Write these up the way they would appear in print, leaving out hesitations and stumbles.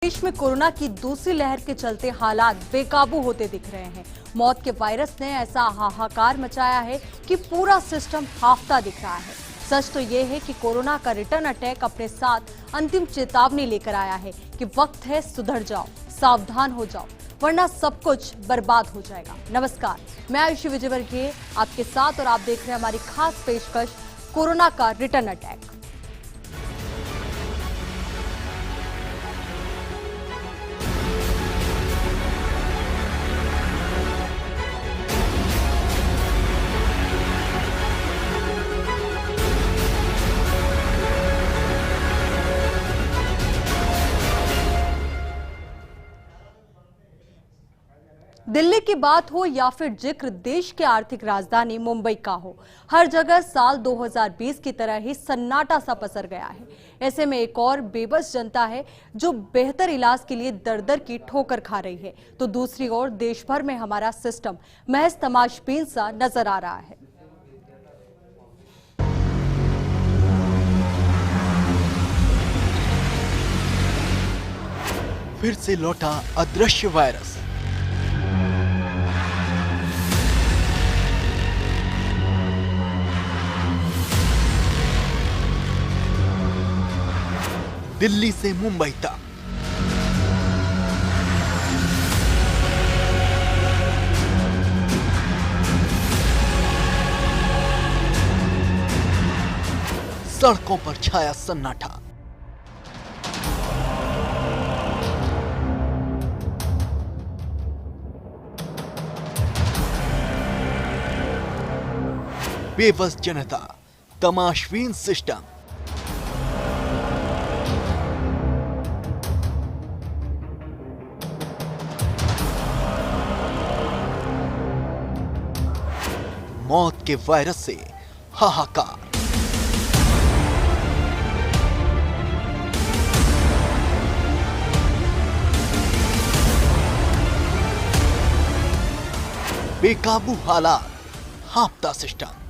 देश में कोरोना की दूसरी लहर के चलते हालात बेकाबू होते दिख रहे हैं। मौत के वायरस ने ऐसा हाहाकार मचाया है कि पूरा सिस्टम हाफता दिख रहा है। सच तो ये है कि कोरोना का रिटर्न अटैक अपने साथ अंतिम चेतावनी लेकर आया है कि वक्त है सुधर जाओ, सावधान हो जाओ, वरना सब कुछ बर्बाद हो जाएगा। नमस्कार, मैं आयुषी विजयवर्गीय आपके साथ और आप देख रहे हैं हमारी खास पेशकश कोरोना का रिटर्न अटैक। दिल्ली की बात हो या फिर जिक्र देश के आर्थिक राजधानी मुंबई का हो, हर जगह साल 2020 की तरह ही सन्नाटा सा पसर गया है। ऐसे में एक और बेबस जनता है जो बेहतर इलाज के लिए दर दर की ठोकर खा रही है, तो दूसरी ओर देश भर में हमारा सिस्टम महज तमाशबीन सा नजर आ रहा है। फिर से लौटा अदृश्य वायरस। दिल्ली से मुंबई तक सड़कों पर छाया सन्नाटा। बेबस जनता, तमाशबीन सिस्टम। मौत के वायरस से हाहाकार। बेकाबू हालात, हाफता सिस्टम।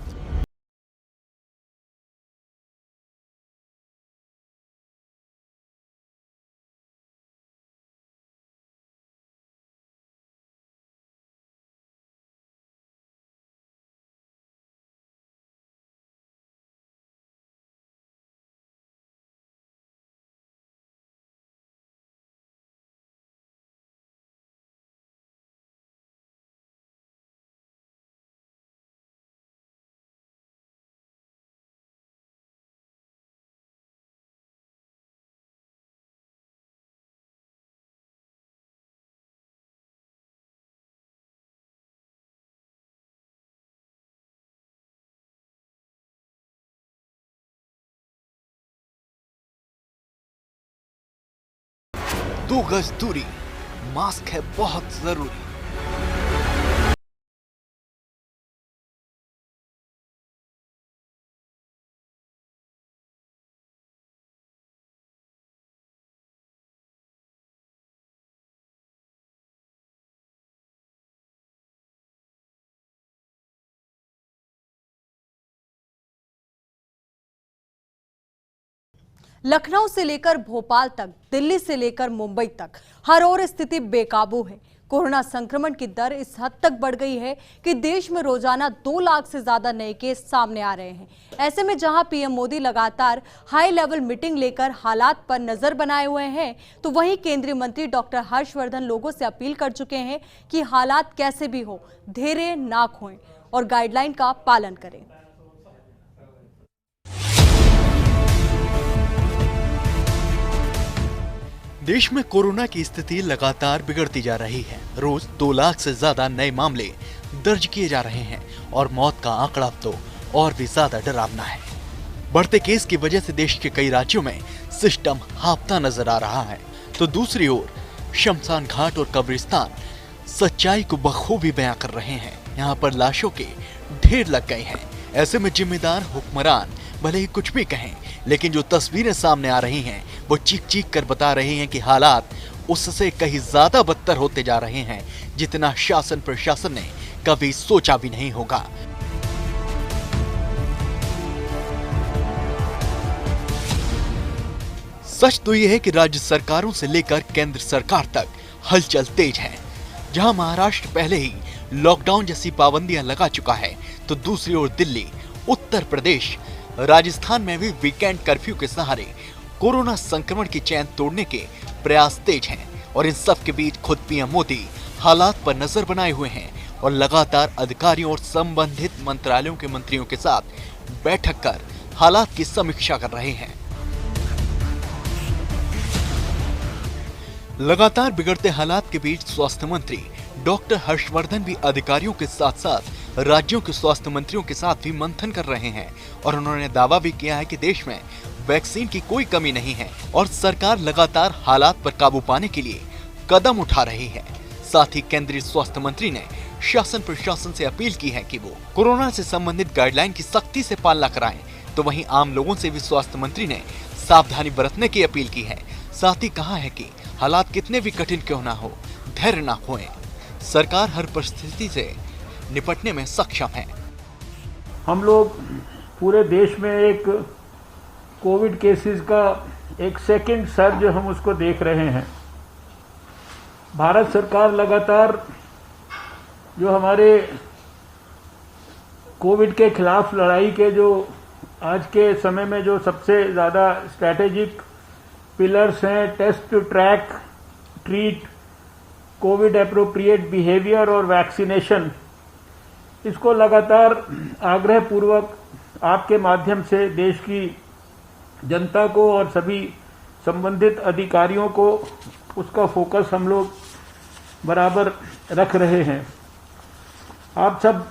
दो गज दूरी, मास्क है बहुत जरूरी। लखनऊ से लेकर भोपाल तक, दिल्ली से लेकर मुंबई तक हर ओर स्थिति बेकाबू है। कोरोना संक्रमण की दर इस हद तक बढ़ गई है कि देश में रोजाना 2 लाख से ज्यादा नए केस सामने आ रहे हैं। ऐसे में जहां पीएम मोदी लगातार हाई लेवल मीटिंग लेकर हालात पर नजर बनाए हुए हैं, तो वहीं केंद्रीय मंत्री डॉक्टर हर्षवर्धन लोगों से अपील कर चुके हैं कि हालात कैसे भी हो, धैर्य ना खोएं और गाइडलाइन का पालन करें। देश में कोरोना की स्थिति लगातार बिगड़ती जा रही है। रोज 2 लाख से ज्यादा नए मामले दर्ज किए जा रहे हैं और मौत का आंकड़ा तो और भी ज्यादा डरावना है। बढ़ते केस की वजह से देश के कई राज्यों में सिस्टम हाफता नजर आ रहा है, तो दूसरी ओर शमशान घाट और कब्रिस्तान सच्चाई को बखूबी बयां कर रहे हैं। यहाँ पर लाशों के ढेर लग गए हैं। ऐसे में जिम्मेदार हुक्मरान भले ही कुछ भी कहें, लेकिन जो तस्वीरें सामने आ रही हैं वो चीख चीख कर बता रही हैं कि हालात उससे कहीं ज्यादा बदतर होते जा रहे हैं, जितना शासन प्रशासन ने कभी सोचा भी नहीं होगा। सच तो यह है कि राज्य सरकारों से लेकर केंद्र सरकार तक हलचल तेज है। जहां महाराष्ट्र पहले ही लॉकडाउन जैसी पाबंदियां लगा चुका है, तो दूसरी ओर दिल्ली, उत्तर प्रदेश, राजस्थान में भी वीकेंड कर्फ्यू के सहारे कोरोना संक्रमण की चैन तोड़ने के प्रयास तेज हैं। और इन सब के बीच खुद पीएम मोदी हालात पर नजर बनाए हुए हैं और लगातार अधिकारियों और संबंधित मंत्रालयों के मंत्रियों के साथ बैठक कर हालात की समीक्षा कर रहे हैं। लगातार बिगड़ते हालात के बीच स्वास्थ्य मंत्री डॉक्टर हर्षवर्धन भी अधिकारियों के साथ साथ राज्यों के स्वास्थ्य मंत्रियों के साथ भी मंथन कर रहे हैं और उन्होंने दावा भी किया है कि देश में वैक्सीन की कोई कमी नहीं है और सरकार लगातार हालात पर काबू पाने के लिए कदम उठा रही है। साथ ही केंद्रीय स्वास्थ्य मंत्री ने शासन प्रशासन से अपील की है कि वो कोरोना से संबंधित गाइडलाइन की सख्ती से पालना कराएं। तो वहीं आम लोगों से भी स्वास्थ्य मंत्री ने सावधानी बरतने की अपील की है। साथ ही कहा है कि हालात कितने भी कठिन क्यों ना हो, धैर्य ना खोएं। सरकार हर परिस्थिति से निपटने में सक्षम है। हम लोग पूरे देश में एक कोविड केसेस का एक सेकंड सर्ज हम उसको देख रहे हैं। भारत सरकार लगातार जो हमारे कोविड के खिलाफ लड़ाई के जो आज के समय में जो सबसे ज़्यादा स्ट्रैटेजिक पिलर्स हैं, test, track, treat, Covid appropriate behaviour और वैक्सीनेशन, इसको लगातार आग्रह पूर्वक आपके माध्यम से देश की जनता को और सभी संबंधित अधिकारियों को उसका फोकस हम लोग बराबर रख रहे हैं। आप सब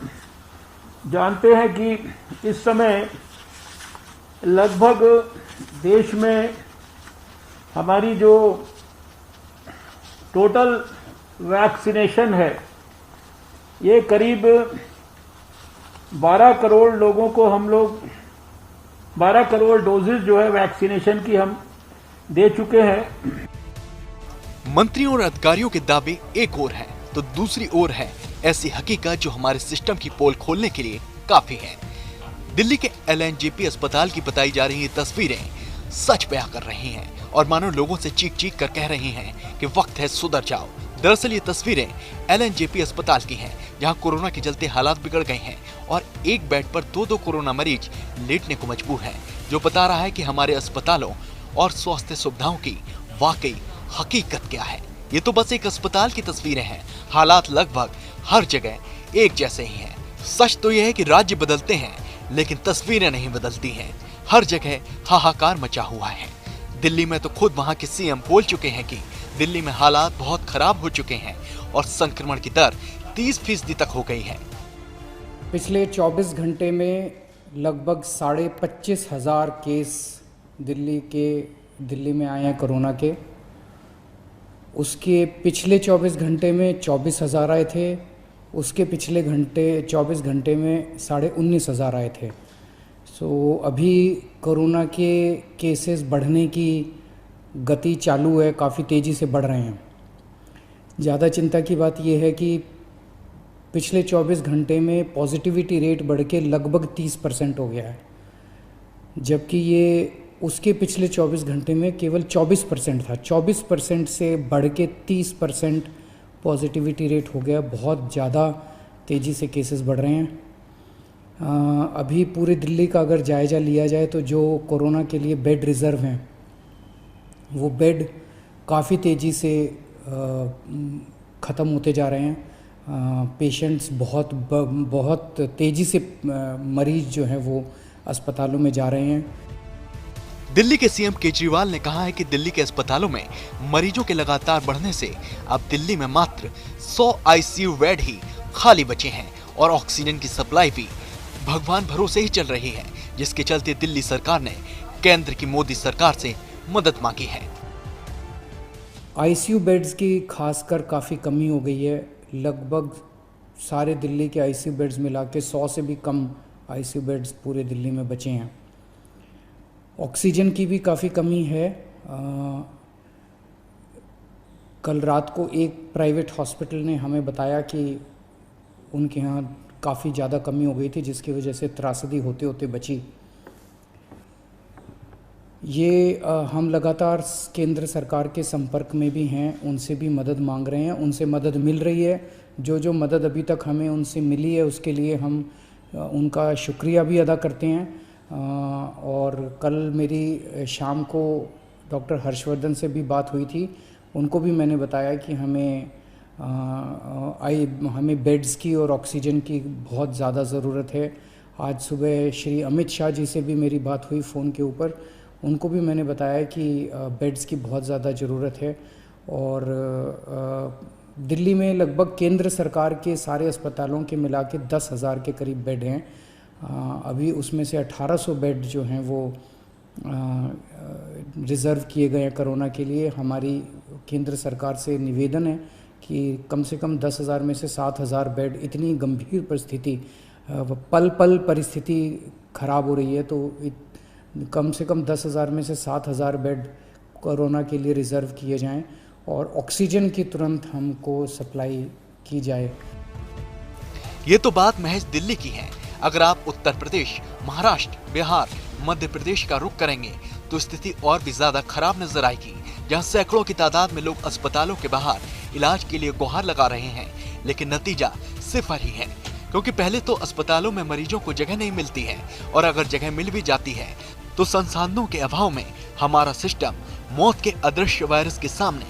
जानते हैं कि इस समय लगभग देश में हमारी जो टोटल वैक्सीनेशन है, ये करीब 12 करोड़ लोगों को हम लोग 12 करोड़ डोजेज जो है वैक्सीनेशन की हम दे चुके हैं। मंत्रियों और अधिकारियों के दावे एक ओर है, तो दूसरी ओर है ऐसी हकीकत जो हमारे सिस्टम की पोल खोलने के लिए काफी है। दिल्ली के LNJP अस्पताल की बताई जा रही तस्वीरें सच बयां कर रही हैं और मानो लोगों से चीख चीख कर कह रही हैं कि वक्त है सुधर जाओ। दरअसल ये तस्वीरें LNJP अस्पताल की हैं, जहां कोरोना के चलते हालात बिगड़ गए हैं और एक बेड पर 2-2 कोरोना मरीज लेटने को मजबूर हैं, जो बता रहा है कि हमारे अस्पतालों और स्वास्थ्य सुविधाओं की वाकई हकीकत क्या है। ये तो बस एक अस्पताल की तस्वीरें हैं, हालात लगभग हर जगह एक जैसे ही हैं। सच तो यह है कि राज्य बदलते हैं लेकिन तस्वीरें नहीं बदलती हैं। हर जगह हाहाकार मचा हुआ है। दिल्ली में तो खुद वहां के सीएम बोल चुके हैं कि दिल्ली में हालात बहुत खराब हो चुके हैं और संक्रमण की दर 30% तक हो गई है। पिछले 24 घंटे में लगभग 25,500 केस दिल्ली में आए हैं कोरोना के। उसके पिछले 24 घंटे में 24,000 आए थे। उसके पिछले 24 घंटे में 19,500 आए थे। सो अभी कोरोना के केसेस बढ़ने की गति चालू है, काफ़ी तेज़ी से बढ़ रहे हैं। ज़्यादा चिंता की बात यह है कि पिछले 24 घंटे में पॉजिटिविटी रेट बढ़ के लगभग 30% हो गया है, जबकि ये उसके पिछले 24 घंटे में केवल 24% था। 24% से बढ़ के 30% पॉजिटिविटी रेट हो गया। बहुत ज़्यादा तेज़ी से केसेस बढ़ रहे हैं। अभी पूरे दिल्ली का अगर जायज़ा लिया जाए तो जो कोरोना के लिए बेड रिज़र्व हैं, वो बेड काफ़ी तेज़ी से ख़त्म होते जा रहे हैं। पेशेंट्स बहुत तेज़ी से मरीज़ जो हैं वो अस्पतालों में जा रहे हैं। दिल्ली के सीएम केजरीवाल ने कहा है कि दिल्ली के अस्पतालों में मरीजों के लगातार बढ़ने से अब दिल्ली में मात्र 100 ICU बेड ही खाली बचे हैं और ऑक्सीजन की सप्लाई भी भगवान भरोसे ही चल रही है, जिसके चलते दिल्ली सरकार ने केंद्र की मोदी सरकार से मदद मांगी है। ICU बेड्स की खासकर काफ़ी कमी हो गई है। लगभग सारे दिल्ली के ICU बेड्स मिला के 100 से भी कम ICU बेड्स पूरे दिल्ली में बचे हैं। ऑक्सीजन की भी काफ़ी कमी है। कल रात को एक प्राइवेट हॉस्पिटल ने हमें बताया कि उनके यहाँ काफ़ी ज़्यादा कमी हो गई थी, जिसकी वजह से त्रासदी होते होते बची। ये हम लगातार केंद्र सरकार के संपर्क में भी हैं, उनसे भी मदद मांग रहे हैं, उनसे मदद मिल रही है। जो मदद अभी तक हमें उनसे मिली है उसके लिए हम उनका शुक्रिया भी अदा करते हैं। और कल मेरी शाम को डॉक्टर हर्षवर्धन से भी बात हुई थी, उनको भी मैंने बताया कि हमें बेड्स की और ऑक्सीजन की बहुत ज़्यादा ज़रूरत है। आज सुबह श्री अमित शाह जी से भी मेरी बात हुई फ़ोन के ऊपर, उनको भी मैंने बताया कि बेड्स की बहुत ज़्यादा ज़रूरत है। और दिल्ली में लगभग केंद्र सरकार के सारे अस्पतालों के मिला के 10,000 के करीब बेड हैं। अभी उसमें से 1800 बेड जो हैं वो रिज़र्व किए गए हैं कोरोना के लिए। हमारी केंद्र सरकार से निवेदन है कि कम से कम 10,000 में से 7,000 बेड, इतनी गंभीर परिस्थिति, पल पल परिस्थिति ख़राब हो रही है, तो कम से कम 10,000 में से 7,000 बेड कोरोना के लिए रिज़र्व किए जाएं और ऑक्सीजन की तुरंत हमको सप्लाई की जाए। ये तो बात महज दिल्ली की है। अगर आप उत्तर प्रदेश, महाराष्ट्र, बिहार, मध्य प्रदेश का रुख करेंगे तो स्थिति और भी ज्यादा खराब नजर आएगी, जहां सैकड़ों की तादाद में लोग अस्पतालों के बाहर इलाज के लिए गुहार लगा रहे हैं, लेकिन नतीजा सिफर ही है। क्योंकि पहले तो अस्पतालों में मरीजों को जगह नहीं मिलती है, और अगर जगह मिल भी जाती है तो संसाधनों के अभाव में हमारा सिस्टम मौत के अदृश्य वायरस के सामने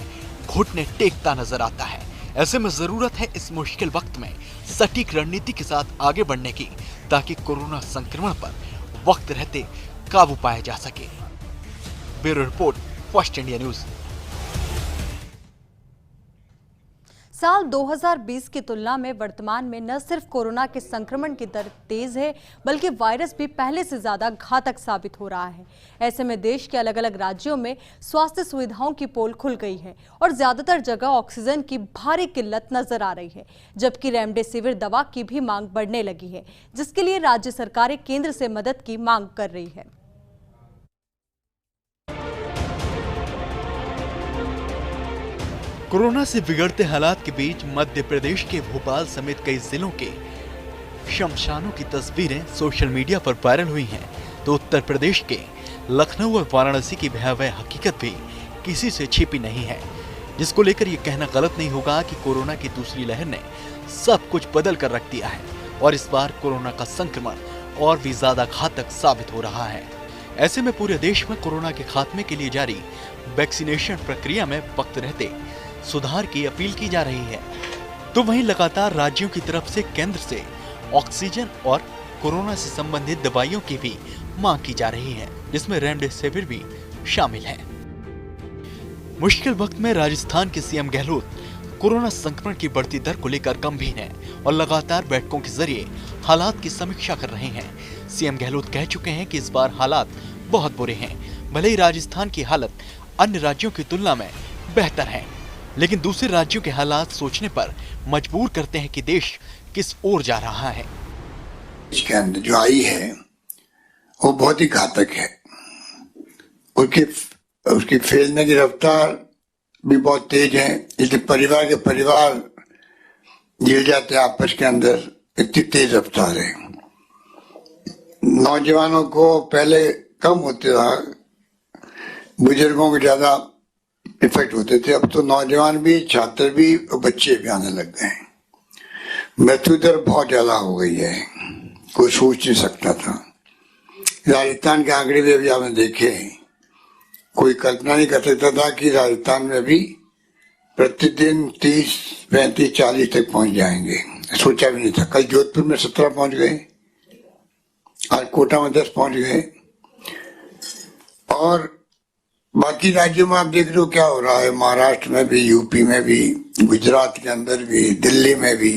घुटने टेकता नजर आता है। ऐसे में जरूरत है इस मुश्किल वक्त में सटीक रणनीति के साथ आगे बढ़ने की, ताकि कोरोना संक्रमण पर वक्त रहते काबू पाया जा सके। Bureau report, first India news. साल 2020 की तुलना में वर्तमान में न सिर्फ कोरोना के संक्रमण की दर तेज है, बल्कि वायरस भी पहले से ज्यादा घातक साबित हो रहा है। ऐसे में देश के अलग अलग राज्यों में स्वास्थ्य सुविधाओं की पोल खुल गई है और ज्यादातर जगह ऑक्सीजन की भारी किल्लत नजर आ रही है, जबकि रेमडेसिविर दवा की भी मांग बढ़ने लगी है, जिसके लिए राज्य सरकारें केंद्र से मदद की मांग कर रही है। कोरोना से बिगड़ते हालात के बीच मध्य प्रदेश के भोपाल समेत कई जिलों के शमशानों की तस्वीरें सोशल मीडिया पर वायरल हुई हैं, तो उत्तर प्रदेश के लखनऊ और वाराणसी की भयावह हकीकत भी किसी से छिपी नहीं है, जिसको लेकर ये कहना गलत नहीं होगा कि कोरोना की दूसरी लहर ने सब कुछ बदल कर रख दिया है और इस बार कोरोना का संक्रमण और भी ज्यादा घातक साबित हो रहा है। ऐसे में पूरे देश में कोरोना के खात्मे के लिए जारी वैक्सीनेशन प्रक्रिया में वक्त रहते सुधार की अपील की जा रही है, तो वहीं लगातार राज्यों की तरफ से केंद्र से ऑक्सीजन और कोरोना से संबंधित दवाइयों की भी मांग की जा रही है, जिसमें रेमडेसिविर भी शामिल है। मुश्किल वक्त में राजस्थान के सीएम गहलोत कोरोना संक्रमण की बढ़ती दर को लेकर गंभीर हैं और लगातार बैठकों के जरिए हालात की समीक्षा कर रहे हैं। सीएम गहलोत कह चुके हैं कि इस बार हालात बहुत बुरे हैं। भले ही राजस्थान की हालत अन्य राज्यों की तुलना में बेहतर है, लेकिन दूसरे राज्यों के हालात सोचने पर मजबूर करते हैं कि देश किस ओर जा रहा है। इसके अंदर जो आई है वो बहुत ही घातक है। उसकी फैलने की रफ्तार भी बहुत तेज है, इसलिए परिवार के परिवार गिर जाते हैं आपस के अंदर, इतनी तेज रफ्तार है। नौजवानों को पहले कम होते रहा, बुजुर्गों को ज्यादा इफेक्ट होते थे, अब तो नौजवान भी, छात्र भी और बच्चे भी आने लग गए हैं। मृत्यु दर बहुत ज्यादा हो गई है, कोई सोच नहीं सकता था। राजस्थान के आंकड़े भी अभी आपने देखे, कोई कल्पना नहीं कर सकता था कि राजस्थान में भी प्रतिदिन 30, 35, 40 तक पहुंच जाएंगे, सोचा भी नहीं था। कल जोधपुर में 17 पहुंच गए, आज कोटा में 10 पहुंच गए, और बाकी राज्यों में आप देख रहे हो क्या हो रहा है। महाराष्ट्र में भी, यूपी में भी, गुजरात के अंदर भी, दिल्ली में भी,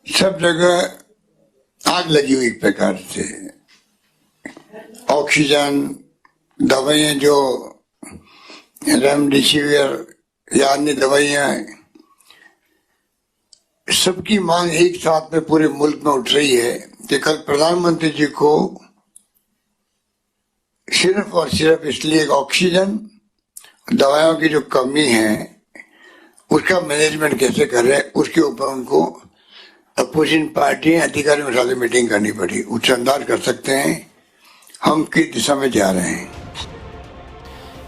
सब जगह आग लगी हुई एक प्रकार से। ऑक्सीजन, दवाइयां जो रेमडेसिविर या अन्य दवाइयां, सबकी मांग एक साथ में पूरे मुल्क में उठ रही है कि कल प्रधानमंत्री जी को सिर्फ और सिर्फ इसलिए ऑक्सीजन, दवाइयों की जो कमी है उसका मैनेजमेंट कैसे करें, उसके ऊपर उनको अपोजिशन पार्टी अधिकारियों के साथ मीटिंग करनी पड़ी। उच्च अंदाज कर सकते हैं हम किस दिशा में जा रहे हैं।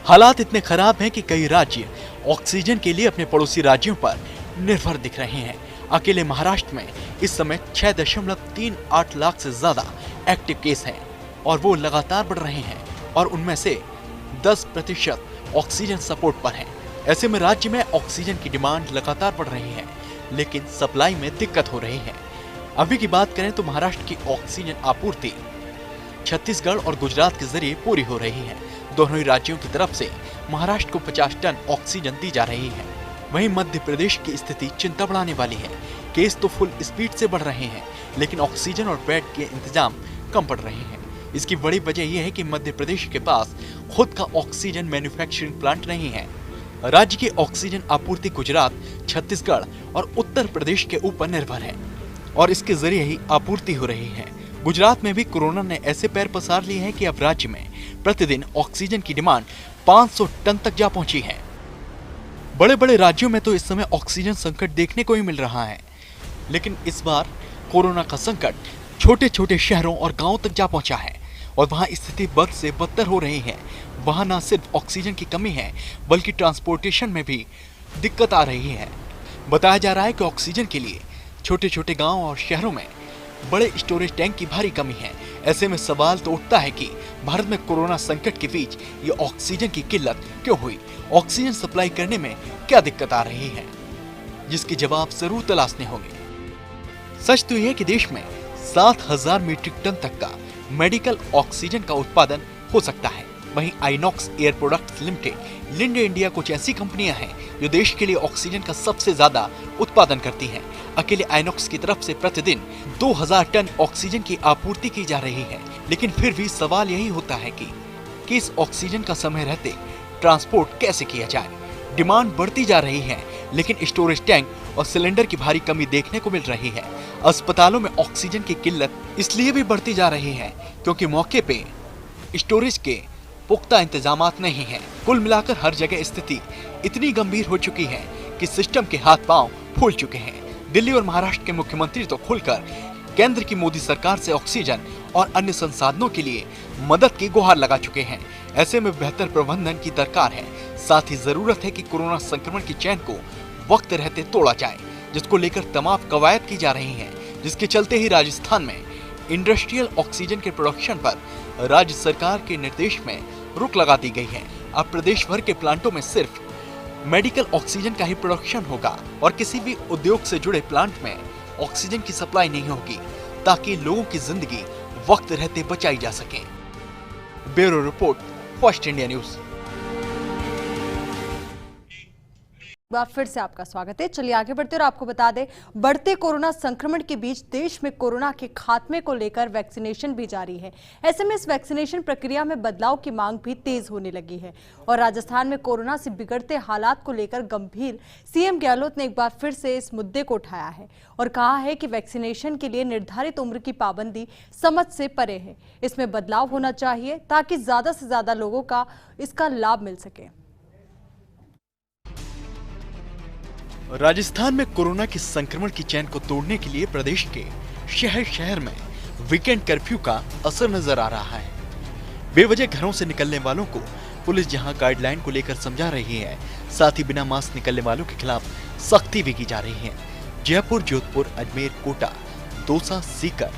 हालात इतने खराब हैं कि कई राज्य ऑक्सीजन के लिए अपने पड़ोसी राज्यों पर निर्भर दिख रहे हैं। अकेले महाराष्ट्र में इस समय 6.38 लाख से ज्यादा एक्टिव केस हैं और वो लगातार बढ़ रहे हैं और उनमें से 10% ऑक्सीजन सपोर्ट पर हैं। ऐसे में राज्य में ऑक्सीजन की डिमांड लगातार बढ़ रही है, लेकिन सप्लाई में दिक्कत हो रही है। अभी की बात करें तो महाराष्ट्र की ऑक्सीजन आपूर्ति छत्तीसगढ़ और गुजरात के जरिए पूरी हो रही है। दोनों ही राज्यों की तरफ से महाराष्ट्र को 50 टन ऑक्सीजन दी जा रही है। वहीं मध्य प्रदेश की स्थिति चिंता बढ़ाने वाली है। केस तो फुल स्पीड से बढ़ रहे हैं, लेकिन ऑक्सीजन और बेड के इंतजाम कम पड़ रहे हैं। इसकी बड़ी वजह यह है कि मध्य प्रदेश के पास खुद का ऑक्सीजन मैन्युफैक्चरिंग प्लांट नहीं है। राज्य की ऑक्सीजन आपूर्ति गुजरात, छत्तीसगढ़ और उत्तर प्रदेश के ऊपर निर्भर है और इसके जरिए ही आपूर्ति हो रही है। गुजरात में भी कोरोना ने ऐसे पैर पसार लिए हैं कि अब राज्य में प्रतिदिन ऑक्सीजन की डिमांड 500 टन तक जा पहुंची है। बड़े बड़े राज्यों में तो इस समय ऑक्सीजन संकट देखने को ही मिल रहा है, लेकिन इस बार कोरोना का संकट छोटे छोटे शहरों और गांवों तक जा पहुंचा है और वहां स्थिति बद से बदतर हो रही है। वहां न सिर्फ ऑक्सीजन की कमी है, बल्कि ट्रांसपोर्टेशन में भी दिक्कत आ रही है। बताया जा रहा है कि ऑक्सीजन के लिए छोटे छोटे गाँव और शहरों में बड़े स्टोरेज टैंक की भारी कमी है। ऐसे में सवाल तो उठता है कि भारत में कोरोना संकट के बीच ये ऑक्सीजन की किल्लत क्यों हुई, ऑक्सीजन सप्लाई करने में क्या दिक्कत आ रही है, जिसके जवाब जरूर तलाशने होंगे। सच तो यह है कि देश में 7,000 मीट्रिक टन तक का मेडिकल ऑक्सीजन का उत्पादन हो सकता है। वहीं INOX air products limited, Linde India कुछ ऐसी कंपनियां हैं जो देश के लिए ऑक्सीजन का सबसे ज्यादा उत्पादन करती हैं। अकेले आइनॉक्स की तरफ से प्रतिदिन 2000 टन ऑक्सीजन की आपूर्ति की जा रही है, लेकिन फिर भी सवाल यही होता है कि इस ऑक्सीजन का समय रहते ट्रांसपोर्ट कैसे किया जाए। डिमांड बढ़ती जा रही है, लेकिन स्टोरेज टैंक और सिलेंडर की भारी कमी देखने को मिल रही है। अस्पतालों में ऑक्सीजन की किल्लत इसलिए भी बढ़ती जा रही है क्योंकि मौके पे स्टोरेज के पुख्ता इंतजामात नहीं है। कुल मिलाकर हर जगह स्थिति इतनी गंभीर हो चुकी है कि सिस्टम के हाथ पांव फूल चुके हैं। दिल्ली और महाराष्ट्र के मुख्यमंत्री तो खुलकर केंद्र की मोदी सरकार से ऑक्सीजन और अन्य संसाधनों के लिए मदद की गुहार लगा चुके हैं। ऐसे में बेहतर प्रबंधन की दरकार है। साथ ही जरूरत है कि कोरोना संक्रमण की चैन को वक्त रहते तोड़ा जाए, जिसको लेकर तमाम कवायद की जा रही हैं, जिसके चलते ही राजस्थान में इंडस्ट्रियल ऑक्सीजन के प्रोडक्शन पर राज्य सरकार के निर्देश में रोक लगा दी गई है। अब प्रदेश भर के प्लांटों में सिर्फ मेडिकल ऑक्सीजन का ही प्रोडक्शन होगा और किसी भी उद्योग से जुड़े प्लांट में ऑक्सीजन की सप्लाई नहीं होगी, ताकि लोगों की जिंदगी वक्त रहते बचाई जा सके। Bureau report, first India news. बार फिर से आपका स्वागत है। चलिए आगे बढ़ते और आपको बता दें, बढ़ते कोरोना संक्रमण के बीच देश में कोरोना के खात्मे को लेकर वैक्सीनेशन भी जारी है। ऐसे में इस वैक्सीनेशन प्रक्रिया में बदलाव की मांग भी तेज होने लगी है और राजस्थान में कोरोना से बिगड़ते हालात को लेकर गंभीर सीएम गहलोत ने एक बार फिर से इस मुद्दे को उठाया है और कहा है कि वैक्सीनेशन के लिए निर्धारित उम्र की पाबंदी समझ से परे है। इसमें बदलाव होना चाहिए ताकि ज्यादा से ज्यादा लोगों का इसका लाभ मिल सके। राजस्थान में कोरोना के संक्रमण की चैन को तोड़ने के लिए प्रदेश के शहर शहर में वीकेंड कर्फ्यू का असर नजर आ रहा है। बेवजह घरों से निकलने वालों को पुलिस जहां गाइडलाइन को लेकर समझा रही है, साथ ही बिना मास्क निकलने वालों के खिलाफ सख्ती भी की जा रही है। जयपुर, जोधपुर, अजमेर, कोटा, दौसा, सीकर,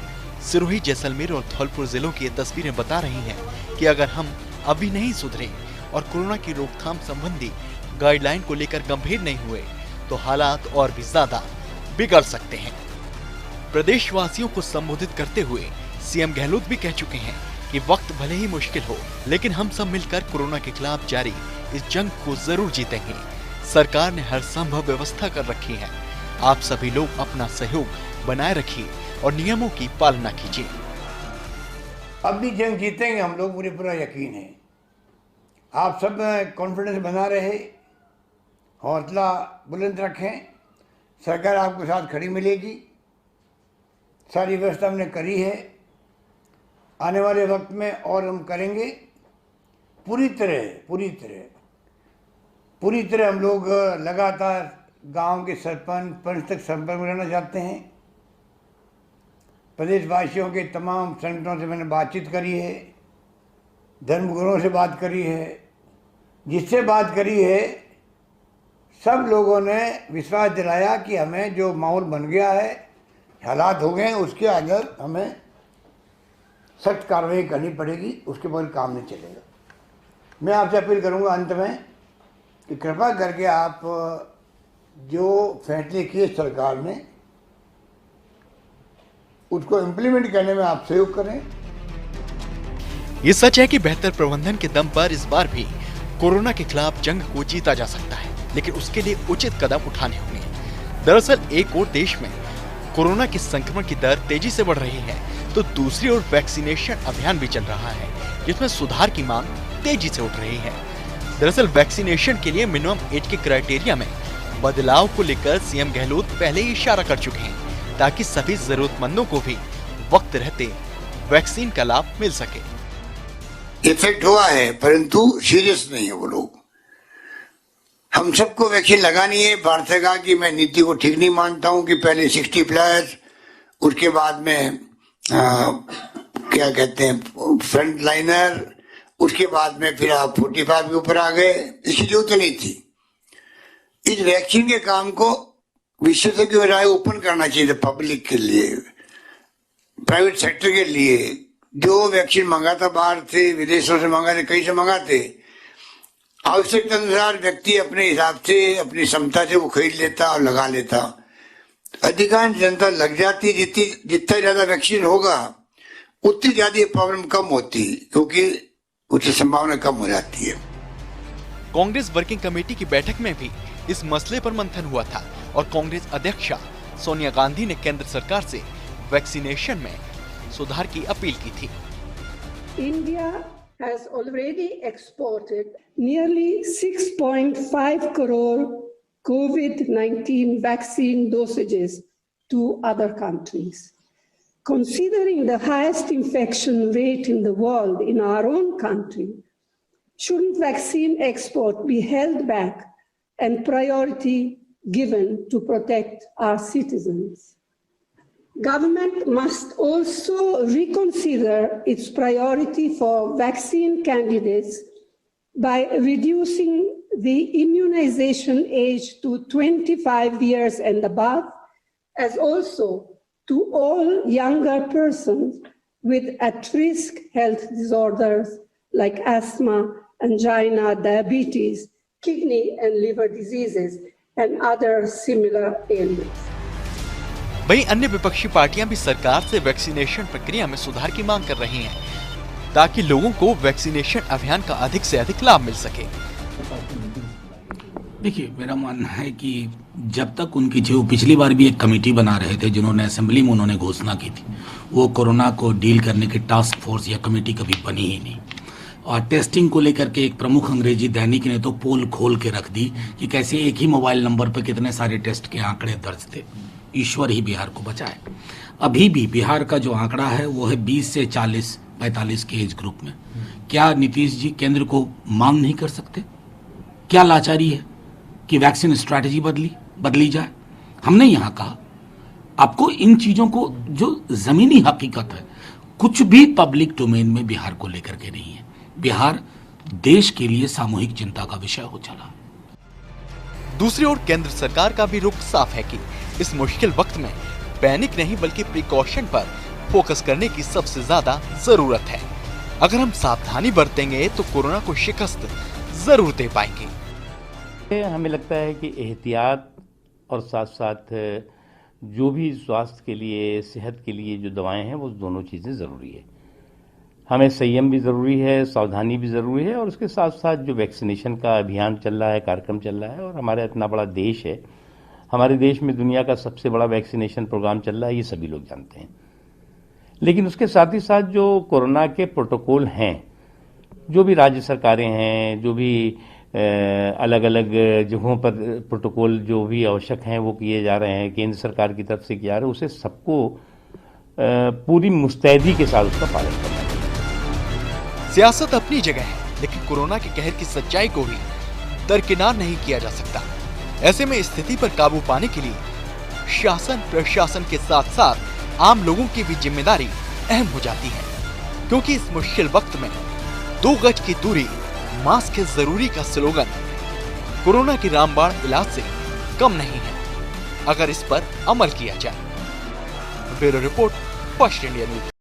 सिरोही, जैसलमेर और धौलपुर जिलों की ये तस्वीरें बता रही हैं कि अगर हम अभी नहीं सुधरे और कोरोना की रोकथाम संबंधी गाइडलाइन को लेकर गंभीर नहीं हुए तो हालात और भी ज्यादा बिगड़ सकते हैं। प्रदेशवासियों को संबोधित करते हुए सीएम गहलोत भी कह चुके हैं कि वक्त भले ही मुश्किल हो, लेकिन हम सब मिलकर कोरोना के खिलाफ जारी इस जंग को जरूर जीतेंगे। सरकार ने हर संभव व्यवस्था कर रखी है। आप सभी लोग अपना सहयोग बनाए रखिए और नियमों की पालना कीजिए। अब भी जंग जीतेंगे हम लोग, मुझे पूरा यकीन है। आप सब कॉन्फिडेंस बना रहे, हौसला बुलंद रखें। सरकार आपके साथ खड़ी मिलेगी। सारी व्यवस्था हमने करी है, आने वाले वक्त में और हम करेंगे। पूरी तरह हम लोग लगातार गांव के सरपंच पंच तक संपर्क में रहना चाहते हैं। प्रदेशवासियों के तमाम संगठनों से मैंने बातचीत करी है, धर्मगुरुओं से बात करी है, जिससे बात करी है, सब लोगों ने विश्वास दिलाया कि हमें जो माहौल बन गया है, हालात हो गए हैं, उसके अंदर हमें सख्त कार्रवाई करनी पड़ेगी, उसके बगैर काम नहीं चलेगा। मैं आपसे अपील करूंगा अंत में कि कृपा करके आप जो फैसले किए सरकार ने उसको इम्प्लीमेंट करने में आप सहयोग करें। ये सच है कि बेहतर प्रबंधन के दम पर इस बार भी कोरोना के खिलाफ जंग को जीता जा सकता है, लेकिन उसके लिए उचित कदम उठाने होंगे। दरअसल एक ओर देश में कोरोना के संक्रमण की दर तेजी से बढ़ रही है, तो दूसरी ओर वैक्सीनेशन अभियान भी चल रहा है, जिसमें सुधार की मांग तेजी से उठ रही है। दरअसल वैक्सीनेशन के लिए मिनिमम एज के क्राइटेरिया में बदलाव को लेकर सीएम गहलोत पहले ही इशारा कर चुके हैं, ताकि सभी जरूरतमंदों को भी वक्त रहते वैक्सीन का लाभ मिल सके। इफेक्ट हुआ है, परंतु सीरियस नहीं है वो लोग। हम सबको वैक्सीन लगानी है। भारत ने कहा कि मैं नीति को ठीक नहीं मानता हूं कि पहले 60+, उसके बाद में क्या कहते हैं फ्रंट लाइनर, उसके बाद में फिर आप 45 के ऊपर आ गए। इसकी जरूरत नहीं थी। इस वैक्सीन के काम को विशेषज्ञ की राय ओपन करना चाहिए था, पब्लिक के लिए, प्राइवेट सेक्टर के लिए। जो वैक्सीन मंगाता बाहर से, विदेशों से मंगाते, कहीं से मंगाते, आवश्यकता अनुसार व्यक्ति अपने हिसाब से, अपनी क्षमता से वो खरीद लेता और लगा लेता। अधिकांश जनता लग जाती। जितना ज्यादा वैक्सीन होगा उतनी ज्यादा ये प्रॉब्लम कम होती, क्योंकि उसकी संभावना कम हो जाती है। कांग्रेस वर्किंग कमेटी की बैठक में भी इस मसले पर मंथन हुआ था और कांग्रेस अध्यक्षा सोनिया गांधी ने केंद्र सरकार से वैक्सीनेशन में सुधार की अपील की थी। India has already exported nearly 6.5 crore COVID-19 vaccine dosages to other countries. Considering the highest infection rate in the world in our own country, shouldn't vaccine export be held back and priority given to protect our citizens? Government must also reconsider its priority for vaccine candidates by reducing the immunization age to 25 years and above, as also to all younger persons with at-risk health disorders like asthma, angina, diabetes, kidney and liver diseases, and other similar ailments. वहीं अन्य विपक्षी पार्टियां भी सरकार से vaccination प्रक्रिया में सुधार की मांग कर रही हैं, ताकि लोगों को वैक्सीनेशन अभियान का अधिक से अधिक लाभ मिल सके। देखिए, मेरा मानना है कि जब तक उनकी जो पिछली बार भी एक कमेटी बना रहे थे, जिन्होंने असेंबली में उन्होंने घोषणा की थी, वो कोरोना को डील करने की टास्क फोर्स या कमेटी कभी बनी ही नहीं। और टेस्टिंग को लेकर के एक प्रमुख अंग्रेजी दैनिक ने तो पोल खोल के रख दी कि कैसे एक ही मोबाइल नंबर पर कितने सारे टेस्ट के आंकड़े दर्ज थे। ईश्वर ही बिहार को बचाए। अभी भी बिहार का जो आंकड़ा है वो है 20 से 40-45 के एज ग्रुप में। क्या नीतीश जी केंद्र को मांग नहीं कर सकते? क्या लाचारी है कि वैक्सीन स्ट्रैटेजी बदली जाए? हमने यहाँ कहा आपको इन चीजों को, जो जमीनी हकीकत है, कुछ भी पब्लिक डोमेन में बिहार को लेकर के नहीं है। बिहार देश के लिए सामूहिक चिंता का विषय हो चला। दूसरी ओर केंद्र सरकार का भी रुख साफ है कि इस मुश्किल वक्त में पैनिक नहीं बल्कि प्रिकॉशन पर फोकस करने की सबसे ज्यादा जरूरत है। अगर हम सावधानी बरतेंगे तो कोरोना को शिकस्त जरूर दे पाएंगे। हमें लगता है कि एहतियात और साथ साथ जो भी स्वास्थ्य के लिए, सेहत के लिए जो दवाएं हैं, वो दोनों चीज़ें ज़रूरी है। हमें संयम भी ज़रूरी है, सावधानी भी ज़रूरी है, और उसके साथ साथ जो वैक्सीनेशन का अभियान चल रहा है, कार्यक्रम चल रहा है, और हमारा इतना बड़ा देश है, हमारे देश में दुनिया का सबसे बड़ा वैक्सीनेशन प्रोग्राम चल रहा है, ये सभी लोग जानते हैं। लेकिन उसके साथ ही साथ जो कोरोना के प्रोटोकॉल हैं, जो भी राज्य सरकारें हैं, जो भी अलग अलग जगहों पर प्रोटोकॉल जो भी आवश्यक हैं वो किए जा रहे हैं, केंद्र सरकार की तरफ से किया जा रहा है, उसे सबको पूरी मुस्तैदी के साथ उसका पालन करना चाहिए। सियासत अपनी जगह है, लेकिन कोरोना के कहर की सच्चाई को भी दरकिनार नहीं किया जा सकता। ऐसे में स्थिति पर काबू पाने के लिए शासन प्रशासन के साथ साथ आम लोगों की भी जिम्मेदारी अहम हो जाती है, क्योंकि इस मुश्किल वक्त में 2 गज की दूरी मास्क है जरूरी का स्लोगन कोरोना की रामबाण इलाज से कम नहीं है अगर इस पर अमल किया जाए। Bureau report, first India news.